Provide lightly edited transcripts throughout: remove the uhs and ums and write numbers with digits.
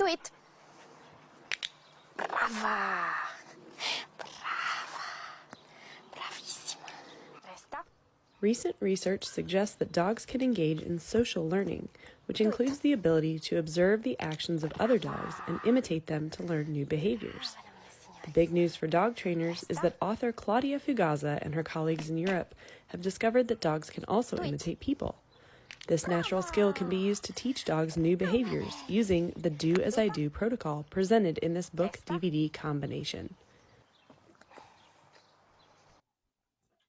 Do it. Brava. Brava. Bravissima. Resta. Recent research suggests that dogs can engage in social learning, which includes the ability to observe the actions of other dogs and imitate them to learn new behaviors. The big news for dog trainers is that author Claudia Fugazza and her colleagues in Europe have discovered that dogs can also imitate people. This natural skill can be used to teach dogs new behaviors using the Do As I Do protocol presented in this book-DVD combination.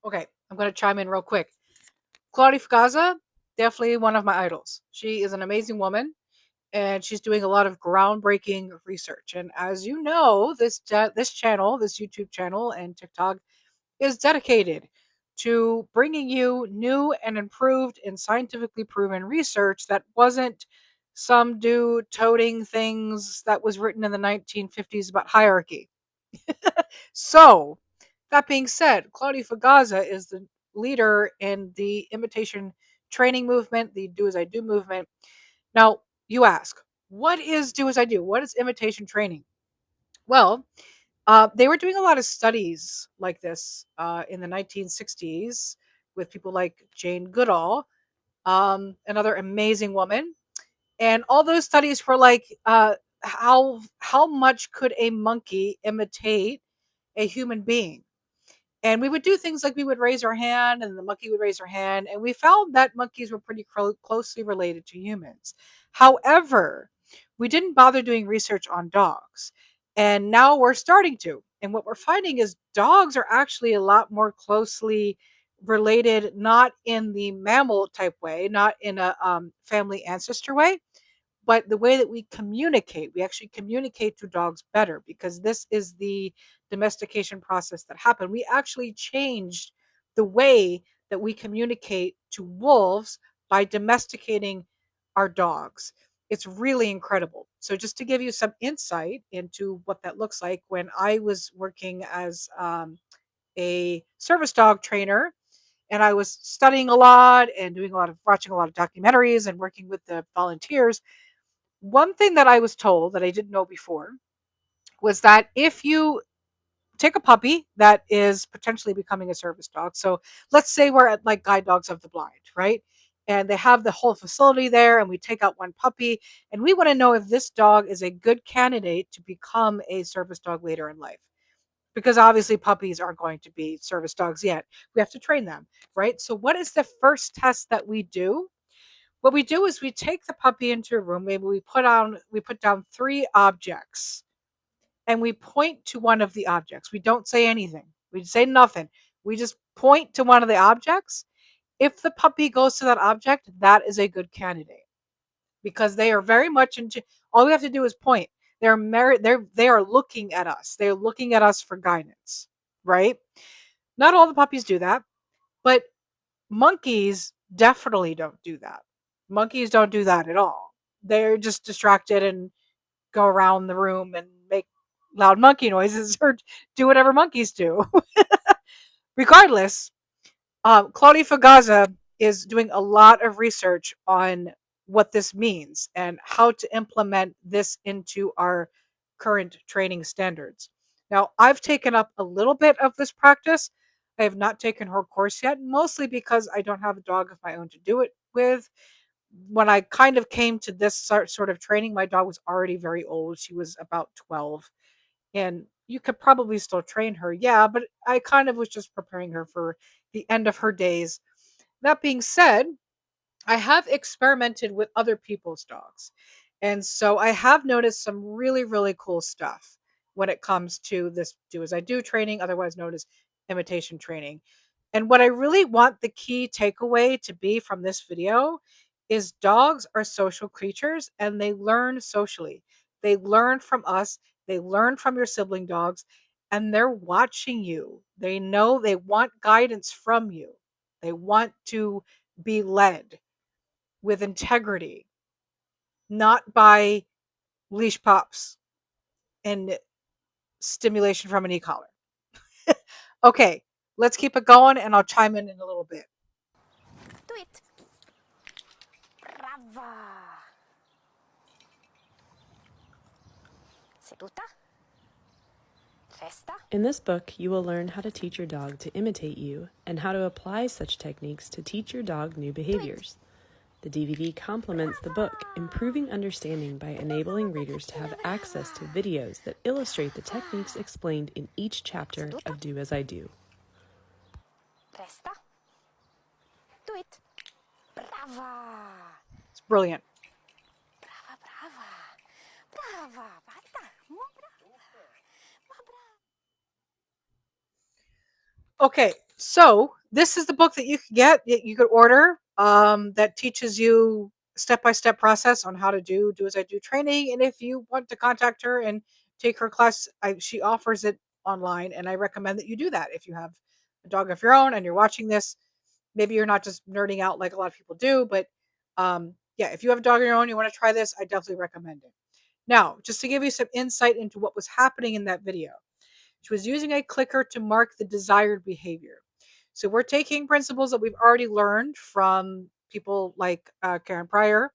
Okay, I'm going to chime in real quick. Claudia Fugazza, definitely one of my idols. She is an amazing woman, and she's doing a lot of groundbreaking research. And as you know, this channel, this YouTube channel and TikTok is dedicated to bringing you new and improved and scientifically proven research that wasn't some dude toting things that was written in the 1950s about hierarchy. So, that being said, Claudia Fugazza is the leader in the imitation training movement, the Do As I Do movement. Now, you ask, what is Do As I Do? What is imitation training? Well, they were doing a lot of studies like this in the 1960s with people like Jane Goodall, another amazing woman. And all those studies were like, how much could a monkey imitate a human being? And we would do things like we would raise our hand and the monkey would raise her hand. And we found that monkeys were pretty closely related to humans. However, we didn't bother doing research on dogs. And now we're starting to. And what we're finding is dogs are actually a lot more closely related, not in the mammal type way, not in a family ancestor way, but the way that we actually communicate to dogs better because this is the domestication process that happened. We actually changed the way that we communicate to wolves by domesticating our dogs. It's really incredible. So, just to give you some insight into what that looks like, when I was working as a service dog trainer, and I was studying a lot and doing a lot of watching a lot of documentaries and working with the volunteers, one thing that I was told that I didn't know before was that if you take a puppy that is potentially becoming a service dog, so let's say we're at like Guide Dogs of the Blind, right? And they have the whole facility there, and we take out one puppy, and we want to know if this dog is a good candidate to become a service dog later in life. Because obviously, puppies aren't going to be service dogs yet. We have to train them, right? So, what is the first test that we do? What we do is we take the puppy into a room. Maybe we put down 3 objects and we point to one of the objects. We don't say anything. We say nothing. We just point to one of the objects. If the puppy goes to that object, that is a good candidate because they are very much into. All we have to do is point. They are looking at us. They're looking at us for guidance, right? Not all the puppies do that, but monkeys definitely don't do that. Monkeys don't do that at all. They're just distracted and go around the room and make loud monkey noises or do whatever monkeys do. Regardless, Claudia Fugazza is doing a lot of research on what this means and how to implement this into our current training standards. Now, I've taken up a little bit of this practice. I have not taken her course yet, mostly because I don't have a dog of my own to do it with. When I kind of came to this sort of training, my dog was already very old. She was about 12. And you could probably still train her, yeah, but I kind of was just preparing her for the end of her days. That being said, I have experimented with other people's dogs. And so I have noticed some really, really cool stuff when it comes to this Do As I Do training, otherwise known as imitation training. And what I really want the key takeaway to be from this video is dogs are social creatures and they learn socially. They learn from us, they learn from your sibling dogs, and they're watching you. They know they want guidance from you. They want to be led with integrity, not by leash pops and stimulation from an e-collar. Okay, let's keep it going and I'll chime in a little bit. Do it. Brava. Seduta. Resta. In this book, you will learn how to teach your dog to imitate you and how to apply such techniques to teach your dog new behaviors. The DVD complements the book, improving understanding by enabling readers to have access to videos that illustrate the techniques explained in each chapter of Do As I Do. Resta. Do it. Brava. It's brilliant. Brava, brava. Brava. Basta. Mo brava. Mo brava. Okay, so this is the book that you could get, that you could order, that teaches you step-by-step process on how to do As I Do training. And if you want to contact her and take her class, she offers it online, and I recommend that you do that. If you have a dog of your own and you're watching this, maybe you're not just nerding out like a lot of people do, but yeah, if you have a dog of your own, you want to try this, I definitely recommend it. Now, just to give you some insight into what was happening in that video, she was using a clicker to mark the desired behavior. So we're taking principles that we've already learned from people like Karen Pryor,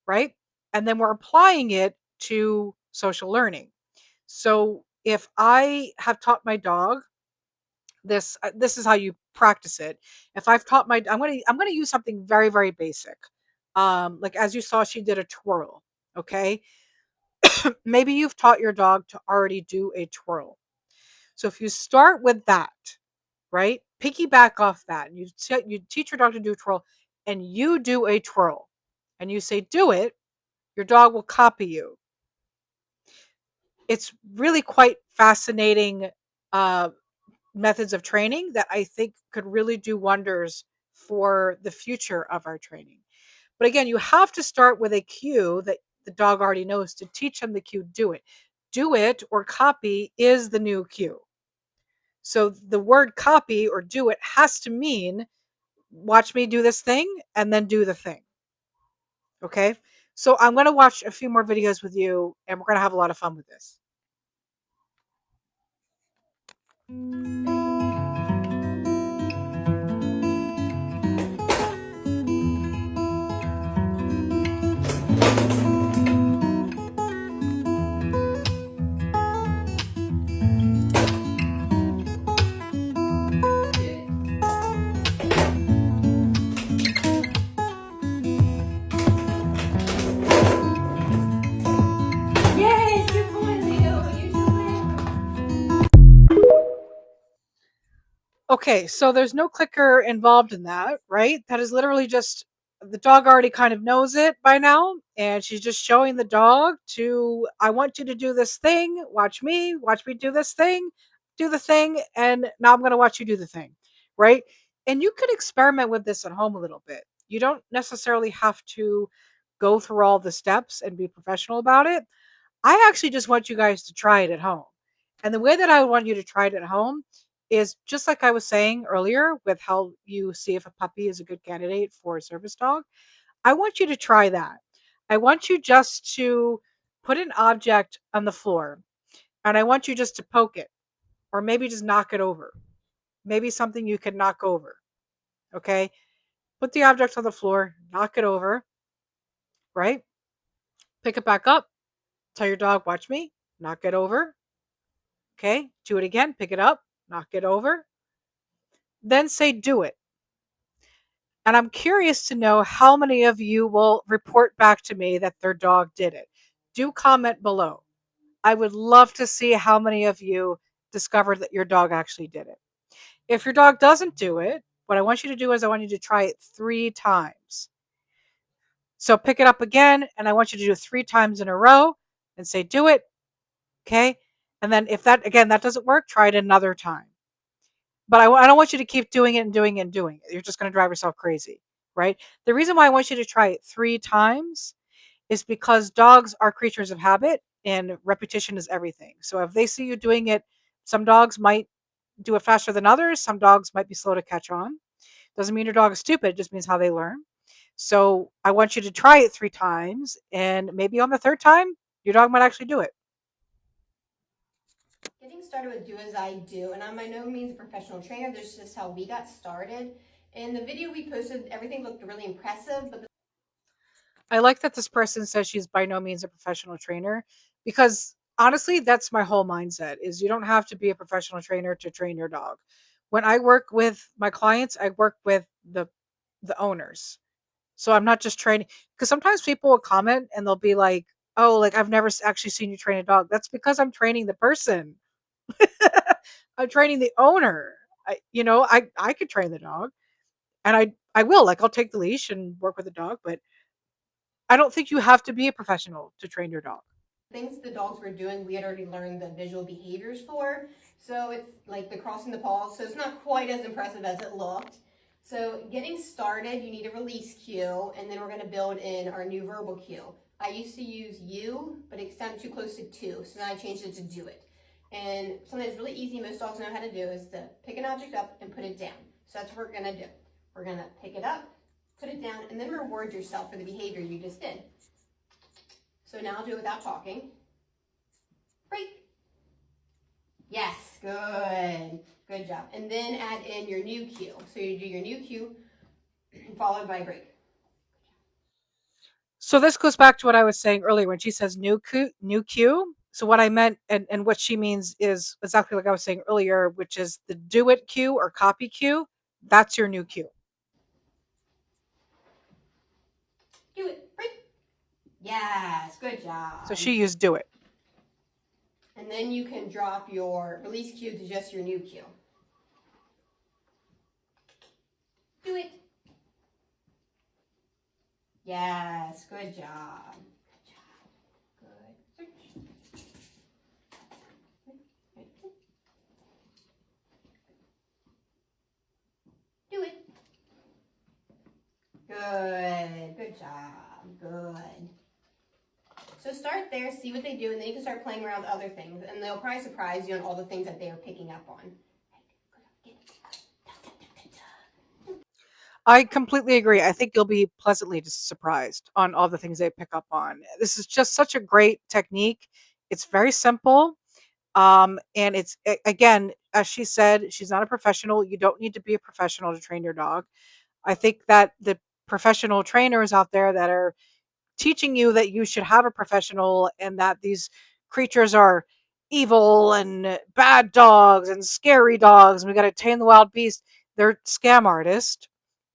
right? And then we're applying it to social learning. So if I have taught my dog this, this is how you practice it. If I've taught my, I'm gonna use something very very basic. Like as you saw, she did a twirl. Okay, maybe you've taught your dog to already do a twirl. So if you start with that, right? Piggyback off that. And you teach your dog to do a twirl, and you do a twirl, and you say, do it, your dog will copy you. It's really quite fascinating methods of training that I think could really do wonders for the future of our training. But again, you have to start with a cue that the dog already knows to teach them the cue, do it. Do it or copy is the new cue. So the word copy or do it has to mean watch me do this thing and then do the thing. Okay. So I'm going to watch a few more videos with you and we're going to have a lot of fun with this. Okay, so there's no clicker involved in that, right? That is literally just the dog already kind of knows it by now, and she's just showing the dog to, I want you to do this thing, watch me do this thing, do the thing, and now I'm going to watch you do the thing, right? And you could experiment with this at home a little bit. You don't necessarily have to go through all the steps and be professional about it. I actually just want you guys to try it at home. And the way that I want you to try it at home is just like I was saying earlier with how you see if a puppy is a good candidate for a service dog. I want you to try that. I want you just to put an object on the floor and I want you just to poke it or maybe just knock it over. Maybe something you can knock over. Okay. Put the object on the floor, knock it over, right? Pick it back up. Tell your dog, watch me, knock it over. Okay. Do it again. Pick it up, knock it over. Then say, do it. And I'm curious to know how many of you will report back to me that their dog did it. Do comment below. I would love to see how many of you discovered that your dog actually did it. If your dog doesn't do it, what I want you to do is I want you to try it 3 times. So pick it up again, and I want you to do it 3 times in a row and say, do it. Okay. And then if that, again, that doesn't work, try it another time. But I don't want you to keep doing it and doing it and doing it. You're just going to drive yourself crazy, right? The reason why I want you to try it 3 times is because dogs are creatures of habit and repetition is everything. So if they see you doing it, some dogs might do it faster than others. Some dogs might be slow to catch on. Doesn't mean your dog is stupid. It just means how they learn. So I want you to try it 3 times, and maybe on the 3rd time, your dog might actually do it. Getting started with Do As I Do, and I'm by no means a professional trainer. This is just how we got started. In the video we posted, everything looked really impressive, but I like that this person says she's by no means a professional trainer because honestly, that's my whole mindset is you don't have to be a professional trainer to train your dog. When I work with my clients, I work with the owners. So I'm not just training because sometimes people will comment and they'll be like, "Oh, like I've never actually seen you train a dog." That's because I'm training the person. I'm training the owner. I could train the dog, and I will. Like I'll take the leash and work with the dog, but I don't think you have to be a professional to train your dog. Things the dogs were doing, we had already learned the visual behaviors for. So it's like the crossing the paws. So it's not quite as impressive as it looked. So getting started, you need a release cue, and then we're going to build in our new verbal cue. I used to use you, but it sounded too close to to, so now I changed it to do it. And something that's really easy, most dogs know how to do, is to pick an object up and put it down. So that's what we're going to do. We're going to pick it up, put it down, and then reward yourself for the behavior you just did. So now I'll do it without talking. Break. Yes, good. Good job. And then add in your new cue. So you do your new cue followed by break. So this goes back to what I was saying earlier when she says new cue. So what I meant and what she means is exactly like I was saying earlier, which is the do it cue or copy cue. That's your new cue. Do it. Break. Yes, good job. So she used do it. And then you can drop your release cue to just your new cue. Do it. Yes, good job. Good job. Good. Do it. Good. Good job. Good. So start there, see what they do, and then you can start playing around with other things, and they'll probably surprise you on all the things that they are picking up on. I completely agree. I think you'll be pleasantly surprised on all the things they pick up on. This is just such a great technique. It's very simple. And it's again, as she said, she's not a professional. You don't need to be a professional to train your dog. I think that the professional trainers out there that are teaching you that you should have a professional and that these creatures are evil and bad dogs and scary dogs and we got to tame the wild beast, they're scam artists.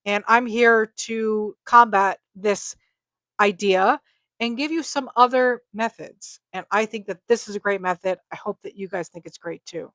And I'm here to combat this idea and give you some other methods. And I think that this is a great method. I hope that you guys think it's great too.